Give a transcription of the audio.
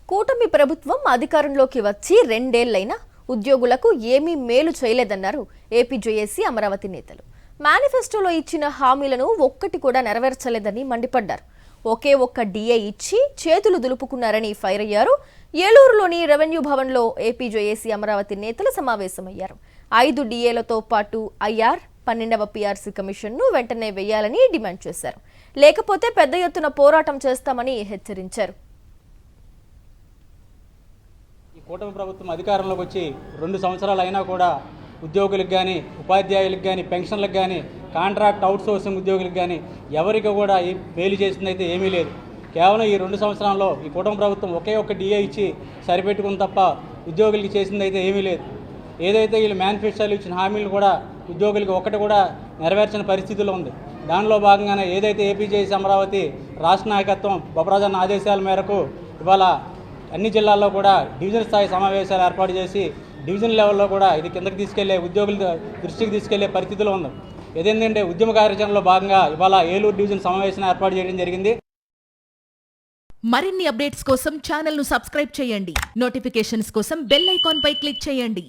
కూటమి ప్రభుత్వం అధికారంలోకి వచ్చి రెండేళ్లైనా ఉద్యోగులకు ఏమీ మేలు చేయలేదన్నారు ఏపీజేఏసీ అమరావతి నేతలు. మేనిఫెస్టోలో ఇచ్చిన హామీలను ఒక్కటి కూడా నెరవేర్చలేదని మండిపడ్డారు. ఒకే ఒక్క డిఏ ఇచ్చి చేతులు దులుపుకున్నారని ఫైర్ అయ్యారు. ఏలూరులోని రెవెన్యూ భవన్లో ఏపీజేఏసీ అమరావతి నేతలు సమావేశమయ్యారు. 5 డిఏలతో పాటు ఐఆర్ 12వ పీఆర్సీ కమిషన్ను వెంటనే వేయాలని డిమాండ్ చేశారు. లేకపోతే పెద్ద ఎత్తున పోరాటం చేస్తామని హెచ్చరించారు. ఈ కూటమి ప్రభుత్వం అధికారంలోకి వచ్చి 2 సంవత్సరాలు అయినా కూడా ఉద్యోగులకు కానీ, ఉపాధ్యాయులకు కానీ, పెన్షన్లకు కానీ, కాంట్రాక్ట్ అవుట్సోర్సింగ్ ఉద్యోగులకు కానీ ఎవరికి కూడా మేలు చేసింది అయితే ఏమీ లేదు. కేవలం ఈ 2 సంవత్సరాల్లో ఈ కూటమి ప్రభుత్వం ఒకే ఒక్క డిఏ ఇచ్చి సరిపెట్టుకుని తప్ప ఉద్యోగులకి చేసింది అయితే ఏమీ లేదు. ఏదైతే వీళ్ళు మేనిఫెస్టోలు ఇచ్చిన హామీలు కూడా ఉద్యోగులకి ఒక్కటి కూడా నెరవేర్చిన పరిస్థితిలో ఉంది. దానిలో భాగంగానే ఏదైతే ఏపీజేఏసీ అమరావతి రాష్ట్ర నాయకత్వం బొప్పరాజన్న ఆదేశాల మేరకు ఇవాళ అన్ని జిల్లాల్లో కూడా డివిజన్ స్థాయి సమావేశాలు ఏర్పాటు చేసి డివిజన్ లెవెల్లో కూడా ఇది కిందకి తీసుకెళ్లే ఉద్యోగుల దృష్టికి తీసుకెళ్లే పరిస్థితిలో ఉంది. ఏదేంటంటే ఉద్యమ కార్యాచరణలో భాగంగా ఇవాళ ఏలూరు డివిజన్ సమావేశం ఏర్పాటు చేయడం జరిగింది. మరిన్ని అప్డేట్స్ కోసం ఛానల్ ను సబ్స్క్రైబ్ చేయండి. నోటిఫికేషన్స్ కోసం బెల్ ఐకాన్ పై క్లిక్ చేయండి.